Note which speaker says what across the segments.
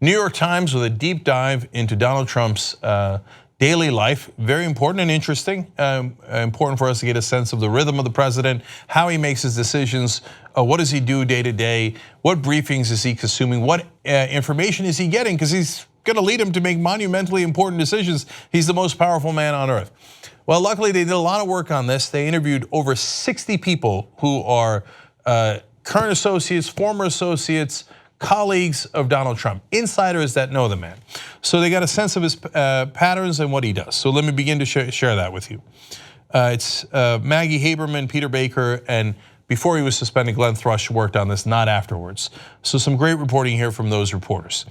Speaker 1: New York Times with a deep dive into Donald Trump's daily life. Very important and interesting. Important for us to get a sense of the rhythm of the president, how he makes his decisions, what does he do day to day, what briefings is he consuming, what information is he getting, because he's going to lead him to make monumentally important decisions. He's the most powerful man on earth. Well, luckily they did a lot of work on this. They interviewed over 60 people who are current associates, former associates, colleagues of Donald Trump, insiders that know the man. So they got a sense of his patterns and what he does. So let me begin to share that with you. It's Maggie Haberman, Peter Baker, and before he was suspended, Glenn Thrush worked on this, not afterwards. So some great reporting here from those reporters.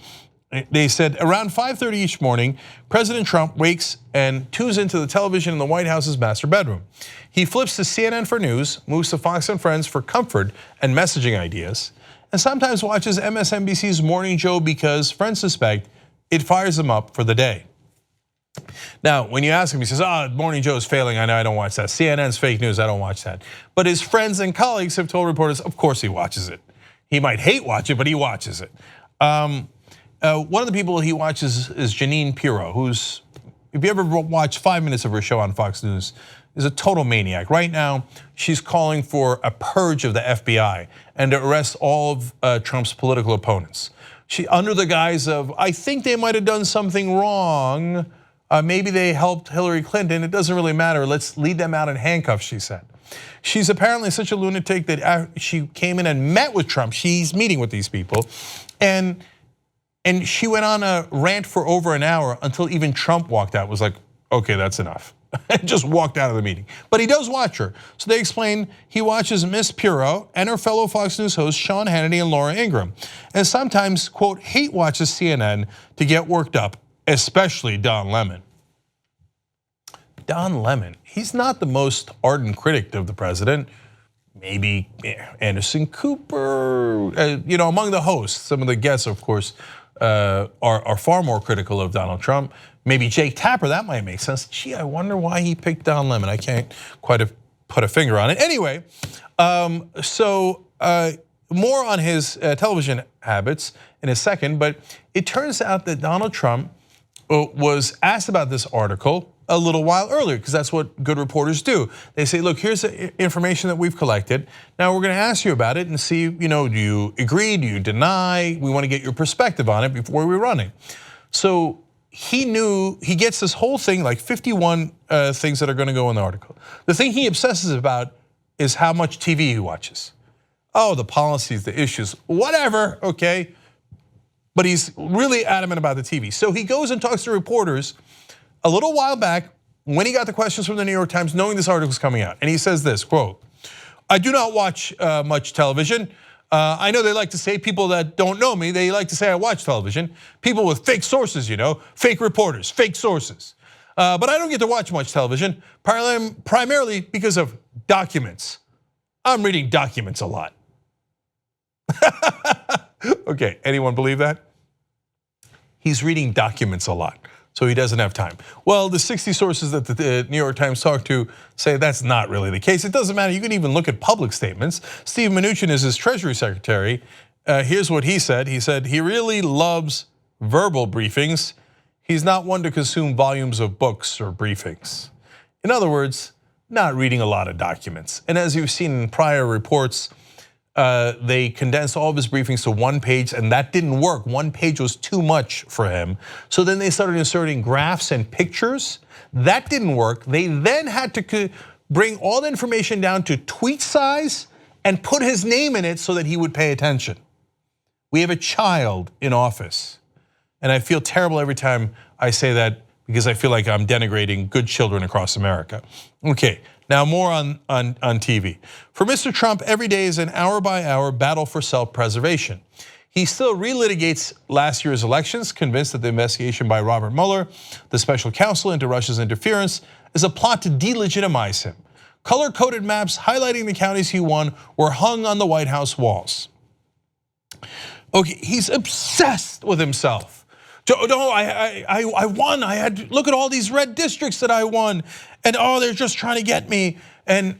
Speaker 1: They said around 5:30 each morning, President Trump wakes and tunes into the television in the White House's master bedroom. He flips to CNN for news, moves to Fox and Friends for comfort and messaging ideas, and sometimes watches MSNBC's Morning Joe because friends suspect it fires him up for the day. Now, when you ask him, he says, Morning Joe's failing, I know I don't watch that. CNN's fake news, I don't watch that. But his friends and colleagues have told reporters, of course he watches it. He might hate watch it, but he watches it. One of the people he watches is Jeanine Pirro, who's, if you ever watch 5 minutes of her show on Fox News, is a total maniac. Right now, she's calling for a purge of the FBI and to arrest all of Trump's political opponents. She, under the guise of, I think they might have done something wrong. Maybe they helped Hillary Clinton. It doesn't really matter. Let's lead them out in handcuffs, she said. She's apparently such a lunatic that she came in and met with Trump. She's meeting with these people. And she went on a rant for over an hour until even Trump walked out, was like, okay, that's enough. And just walked out of the meeting. But he does watch her. So they explain he watches Miss Pirro and her fellow Fox News hosts Sean Hannity and Laura Ingraham. And sometimes, quote, hate watches CNN to get worked up, especially Don Lemon. Don Lemon, he's not the most ardent critic of the president. Maybe Anderson Cooper, among the hosts, some of the guests, of course, are far more critical of Donald Trump. Maybe Jake Tapper, that might make sense. Gee, I wonder why he picked Don Lemon. I can't quite put a finger on it. Anyway, more on his television habits in a second, but it turns out that Donald Trump was asked about this article a little while earlier, because that's what good reporters do. They say, look, here's the information that we've collected. Now we're going to ask you about it and see, do you agree, do you deny? We want to get your perspective on it before we run it. So he knew, he gets this whole thing, like 51 things that are going to go in the article. The thing he obsesses about is how much TV he watches. Oh, the policies, the issues, whatever, okay? But he's really adamant about the TV. So he goes and talks to reporters a little while back when he got the questions from the New York Times, knowing this article was coming out. And he says this, quote, I do not watch much television. I know they like to say, people that don't know me, they like to say I watch television. People with fake sources, fake reporters, fake sources. But I don't get to watch much television, primarily because of documents. I'm reading documents a lot. Okay, anyone believe that? He's reading documents a lot, so he doesn't have time. Well, the 60 sources that the New York Times talked to say that's not really the case. It doesn't matter, you can even look at public statements. Steve Mnuchin is his Treasury Secretary. Here's what he said. He said he really loves verbal briefings. He's not one to consume volumes of books or briefings. In other words, not reading a lot of documents. And as you've seen in prior reports, they condensed all of his briefings to one page, and that didn't work. One page was too much for him. So then they started inserting graphs and pictures. That didn't work. They then had to bring all the information down to tweet size and put his name in it so that he would pay attention. We have a child in office, and I feel terrible every time I say that because I feel like I'm denigrating good children across America. Okay. Now more on TV. For Mr. Trump, every day is an hour-by-hour battle for self-preservation. He still relitigates last year's elections, convinced that the investigation by Robert Mueller, the special counsel into Russia's interference, is a plot to delegitimize him. Color-coded maps highlighting the counties he won were hung on the White House walls. Okay, he's obsessed with himself. No, I won. I had to look at all these red districts that I won, and they're just trying to get me. And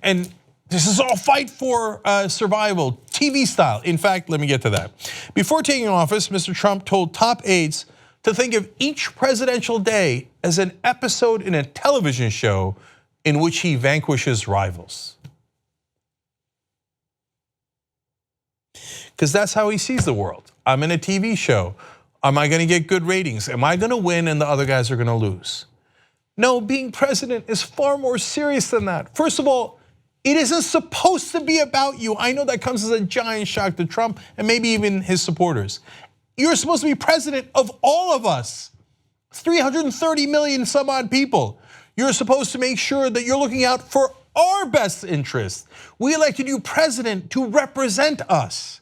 Speaker 1: This is all fight for survival, TV style. In fact, let me get to that. Before taking office, Mr. Trump told top aides to think of each presidential day as an episode in a television show in which he vanquishes rivals. Because that's how he sees the world. I'm in a TV show. Am I gonna get good ratings? Am I gonna win and the other guys are gonna lose? No, being president is far more serious than that. First of all, it isn't supposed to be about you. I know that comes as a giant shock to Trump and maybe even his supporters. You're supposed to be president of all of us. 330 million some odd people. You're supposed to make sure that you're looking out for our best interests. We elected you president to represent us,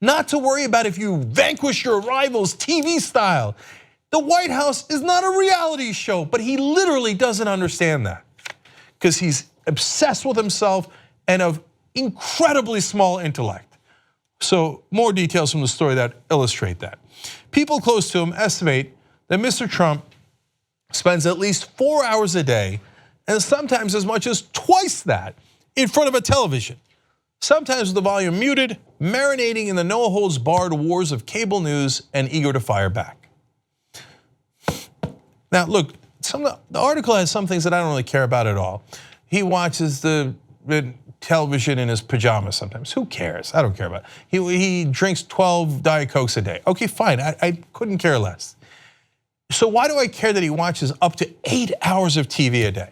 Speaker 1: not to worry about if you vanquish your rivals TV style. The White House is not a reality show, but he literally doesn't understand that because he's obsessed with himself and of incredibly small intellect. So more details from the story that illustrate that. People close to him estimate that Mr. Trump spends at least 4 hours a day, and sometimes as much as twice that, in front of a television. Sometimes with the volume muted, marinating in the no-holds-barred wars of cable news and eager to fire back. Now look, the article has some things that I don't really care about at all. He watches the television in his pajamas sometimes. Who cares? I don't care about it. He drinks 12 Diet Cokes a day. Okay, fine, I couldn't care less. So why do I care that he watches up to 8 hours of TV a day?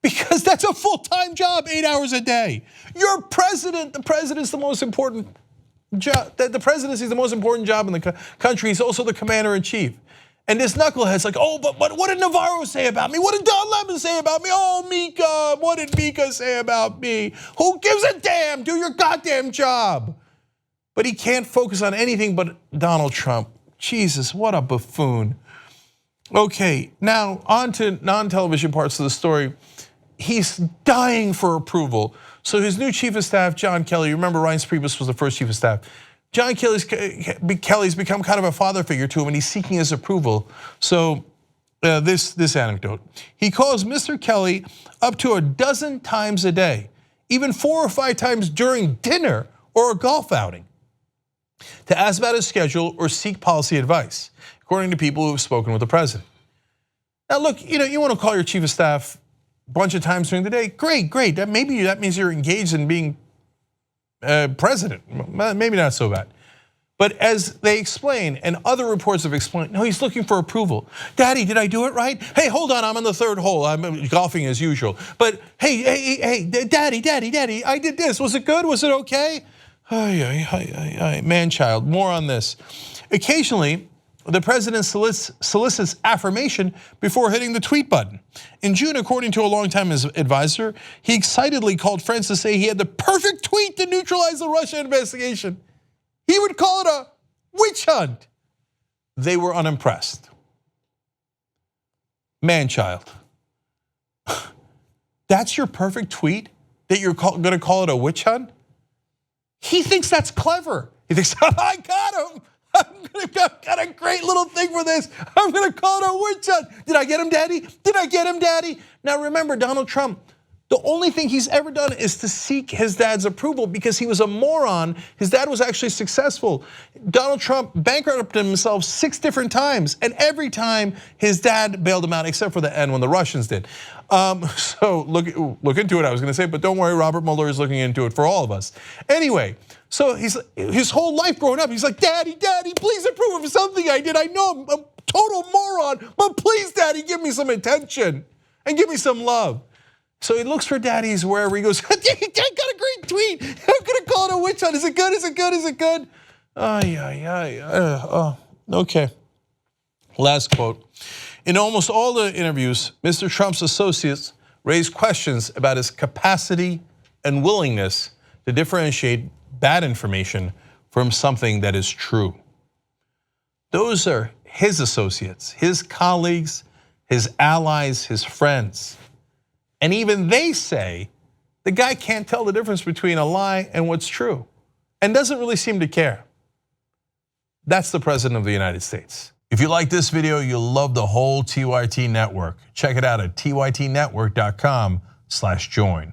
Speaker 1: Because that's a full-time job, 8 hours a day. You're president, the president's the most important job. The presidency is the most important job in the country. He's also the commander-in-chief. And this knucklehead's like, oh, but what did Navarro say about me? What did Don Lemon say about me? Oh, Mika, what did Mika say about me? Who gives a damn? Do your goddamn job. But he can't focus on anything but Donald Trump. Jesus, what a buffoon. Okay, now on to non-television parts of the story. He's dying for approval. So his new chief of staff, John Kelly, remember Reince Priebus was the first chief of staff. John Kelly's become kind of a father figure to him and he's seeking his approval. So this anecdote. He calls Mr. Kelly up to 12 times a day, even 4 or 5 times during dinner or a golf outing, to ask about his schedule or seek policy advice, according to people who have spoken with the president. Now look, you want to call your chief of staff a bunch of times during the day, great. Maybe that means you're engaged in being president, maybe not so bad. But as they explain, and other reports have explained, no, he's looking for approval. Daddy, did I do it right? Hey, hold on, I'm on the 3rd hole. I'm golfing as usual. But hey, daddy, I did this. Was it good? Was it okay? Man-child, more on this. Occasionally, the president solicits affirmation before hitting the tweet button. In June, according to a longtime advisor, he excitedly called friends to say he had the perfect tweet to neutralize the Russia investigation. He would call it a witch hunt. They were unimpressed. Man-child. That's your perfect tweet? That you're gonna call it a witch hunt? He thinks that's clever. He thinks, I got him. I've got a great little thing for this. I'm gonna call it a witch hunt. Did I get him, Daddy? Did I get him, Daddy? Now remember, Donald Trump, the only thing he's ever done is to seek his dad's approval because he was a moron. His dad was actually successful. Donald Trump bankrupted himself 6 different times, and every time his dad bailed him out, except for the end when the Russians did. So look into it, I was gonna say, but don't worry, Robert Mueller is looking into it for all of us. Anyway, so his whole life growing up, he's like, Daddy, please approve of something I did. I know I'm a total moron, but please, Daddy, give me some attention and give me some love. So he looks for daddies wherever he goes, I got a great tweet. I'm gonna call it a witch hunt. Is it good? Is it good? Is it good? Okay. Last quote. In almost all the interviews, Mr. Trump's associates raised questions about his capacity and willingness to differentiate bad information from something that is true. Those are his associates, his colleagues, his allies, his friends. And even they say the guy can't tell the difference between a lie and what's true and doesn't really seem to care. That's the president of the United States. If you like this video, you'll love the whole TYT network. Check it out at tytnetwork.com/join.